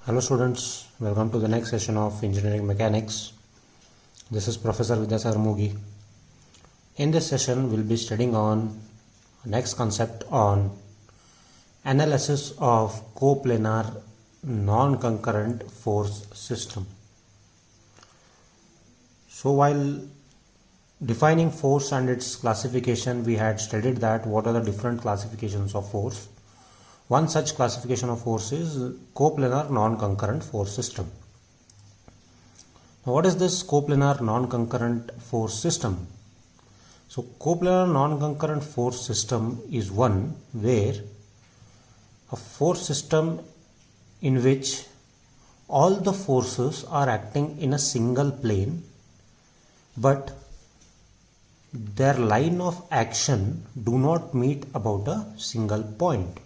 Hello students, welcome to the next session of Engineering Mechanics. This is Professor Vidyasagar Mugi. In this session, we'll be studying on next concept on analysis of coplanar non-concurrent force system. So while defining force and its classification, we had studied that what are the different classifications of force. One such classification of force is coplanar non-concurrent force system. Now, what is this coplanar non-concurrent force system? So, coplanar non-concurrent force system is one where a force system in which all the forces are acting in a single plane, but their line of action do not meet about a single point.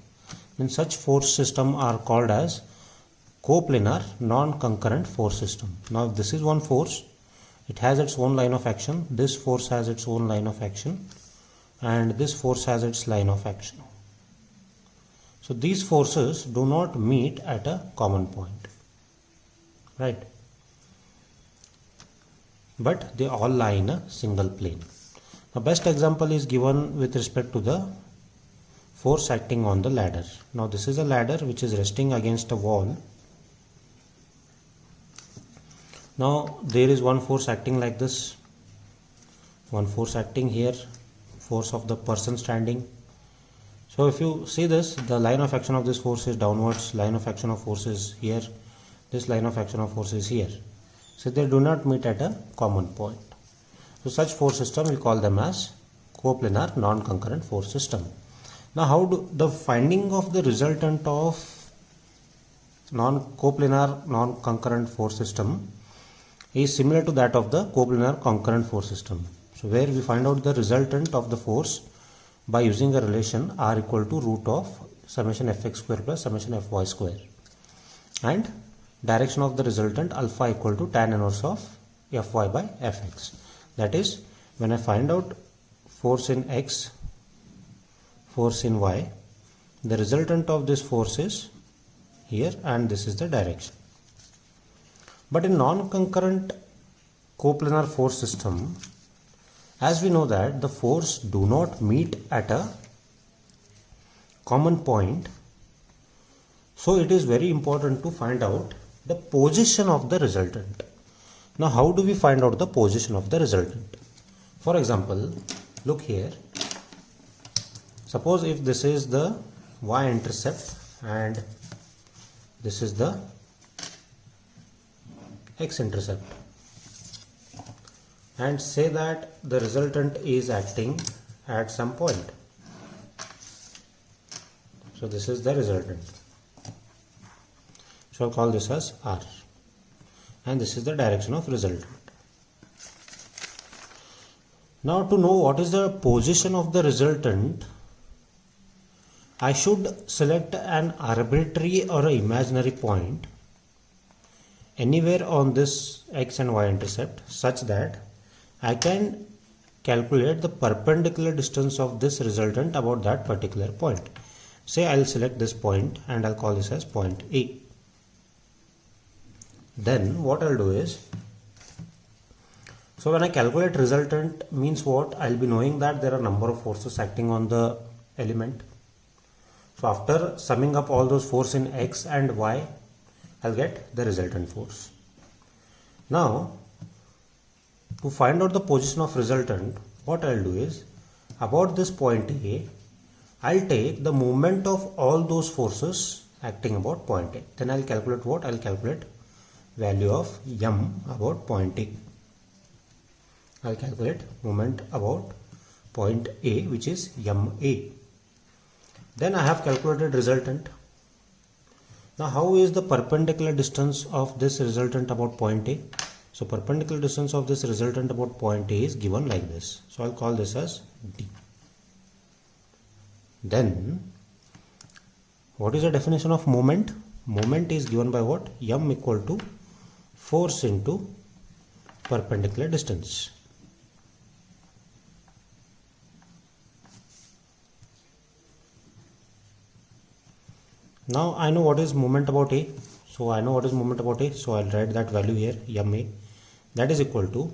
In such force system are called as coplanar non-concurrent force system. Now if this is one force, it has its own line of action, this force has its own line of action, and this force has its line of action. So these forces do not meet at a common point, right? But they all lie in a single plane. The best example is given with respect to the force acting on the ladder. Now this is a ladder which is resting against a wall. Now there is one force acting like this, one force acting here, force of the person standing. So if you see this, the line of action of this force is downwards, line of action of force is here, this line of action of force is here. So they do not meet at a common point. So such force system we call them as coplanar non-concurrent force system. Now how do the finding of the resultant of coplanar non-concurrent force system is similar to that of the coplanar concurrent force system. So where we find out the resultant of the force by using a relation R equal to root of summation fx square plus summation fy square, and direction of the resultant alpha equal to tan inverse of fy by fx. That is, when I find out force in x, force in y, the resultant of this force is here and this is the direction. But in non-concurrent coplanar force system, as we know that the force do not meet at a common point, so it is very important to find out the position of the resultant. Now how do we find out the position of the resultant? For example, look here. Suppose if this is the y-intercept and this is the x-intercept, and say that the resultant is acting at some point. So this is the resultant. So I'll call this as R, and this is the direction of resultant. Now to know what is the position of the resultant, I should select an arbitrary or an imaginary point anywhere on this x and y intercept such that I can calculate the perpendicular distance of this resultant about that particular point. Say I'll select this point and I'll call this as point A. Then what I'll do is, so when I calculate resultant means what? I'll be knowing that there are number of forces acting on the element. So after summing up all those forces in x and y, I'll get the resultant force. Now, to find out the position of resultant, what I'll do is, about this point A, I'll take the moment of all those forces acting about point A. Then I'll calculate what? I'll calculate value of m about point A. I'll calculate moment about point A, which is ma. Then I have calculated resultant. Now how is the perpendicular distance of this resultant about point A? So perpendicular distance of this resultant about point A is given like this. So I'll call this as D. Then what is the definition of moment? Moment is given by what? M equal to force into perpendicular distance. Now I know what is moment about A. So I know what is moment about A. So I'll write that value here, ma. That is equal to,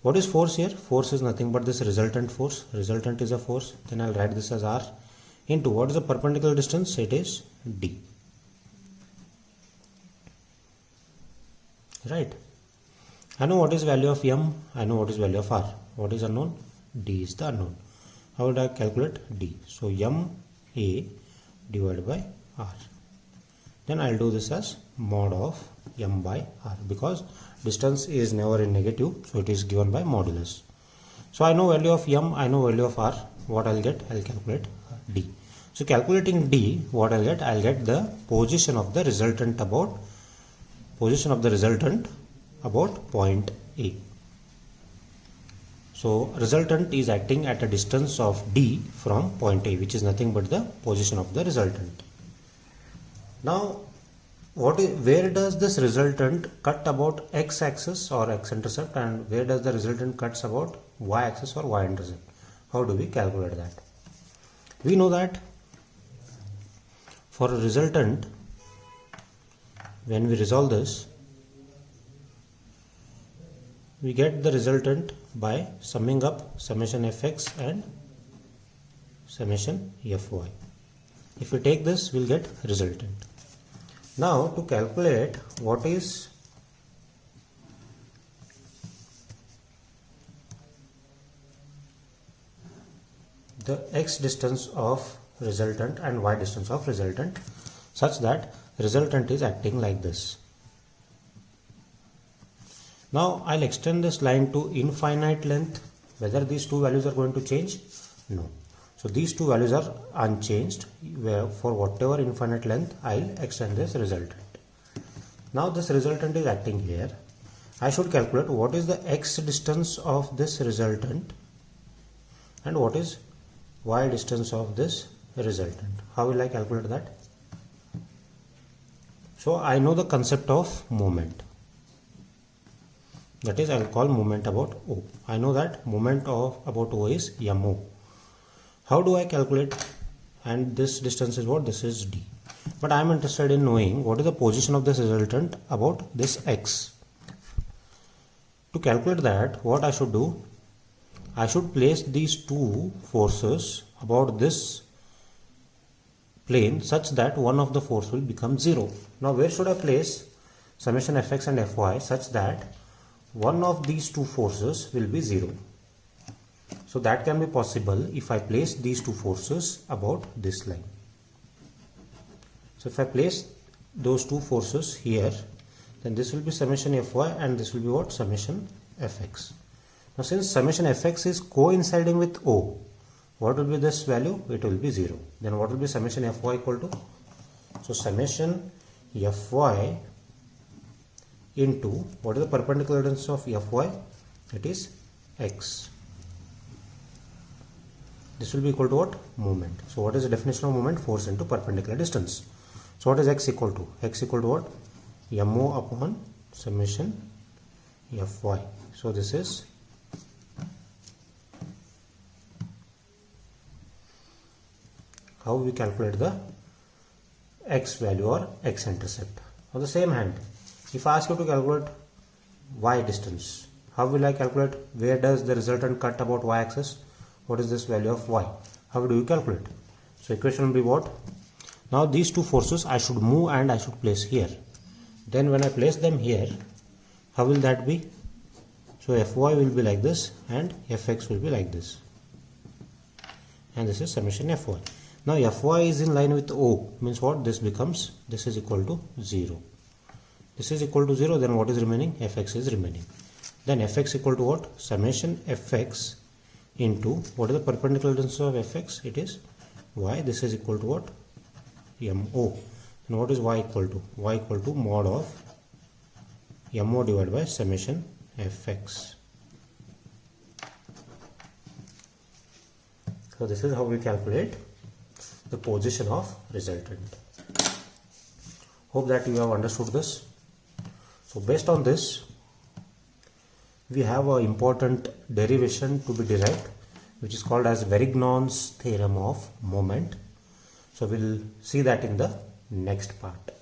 what is force here? Force is nothing but this resultant force. Resultant is a force. Then I'll write this as R into what is the perpendicular distance? It is D. Right. I know what is value of M. I know what is value of R. What is unknown? D is the unknown. How would I calculate D? So M A divided by R. Then I'll do this as mod of M by R, because distance is never in negative, so it is given by modulus. So I know value of M, I know value of R. What I'll get? I'll calculate D. So calculating D, what I'll get? I'll get the position of the resultant about point A. So resultant is acting at a distance of D from point A, which is nothing but the position of the resultant. Now, where does this resultant cut about x-axis or x-intercept, and where does the resultant cuts about y-axis or y-intercept? How do we calculate that? We know that for a resultant, when we resolve this, we get the resultant by summing up summation fx and summation fy. If we take this, we'll get resultant. Now to calculate what is the x distance of resultant and y distance of resultant, such that resultant is acting like this. Now I'll extend this line to infinite length. Whether these two values are going to change? No. So these two values are unchanged. Where for whatever infinite length, I'll extend this resultant. Now this resultant is acting here. I should calculate what is the x distance of this resultant and what is y distance of this resultant. How will I calculate that? So I know the concept of moment. That is, I will call moment about O. I know that moment about O is MO. How do I calculate? And this distance is what? This is D. But I am interested in knowing what is the position of this resultant about this X. To calculate that, what I should do? I should place these two forces about this plane such that one of the force will become 0. Now where should I place summation fx and fy such that one of these two forces will be 0? So that can be possible if I place these two forces about this line. So if I place those two forces here, then this will be summation fy and this will be what? Summation fx. Now since summation fx is coinciding with O, what will be this value? It will be 0. Then what will be summation fy equal to? So summation fy into what is the perpendicular distance of fy? It is x. This will be equal to what? Moment. So what is the definition of moment? Force into perpendicular distance. So what is x equal to? X equal to what? MO upon summation fy. So this is how we calculate the x value or x intercept. On the same hand, if I ask you to calculate y distance, how will I calculate? Where does the resultant cut about y axis? What is this value of y? How do you calculate? So equation will be what? Now these two forces I should move and I should place here. Then when I place them here, how will that be? So fy will be like this and fx will be like this. And this is summation fy. Now fy is in line with O, means what? This becomes, this is equal to 0. This is equal to 0, then what is remaining? Fx is remaining. Then fx equal to what? Summation fx into what is the perpendicular distance of fx? It is y. This is equal to what? MO. And what is y equal to? Y equal to mod of MO divided by summation fx. So this is how we calculate the position of resultant. Hope that you have understood this. So based on this, we have an important derivation to be derived, which is called as Varignon's theorem of moment. So we'll see that in the next part.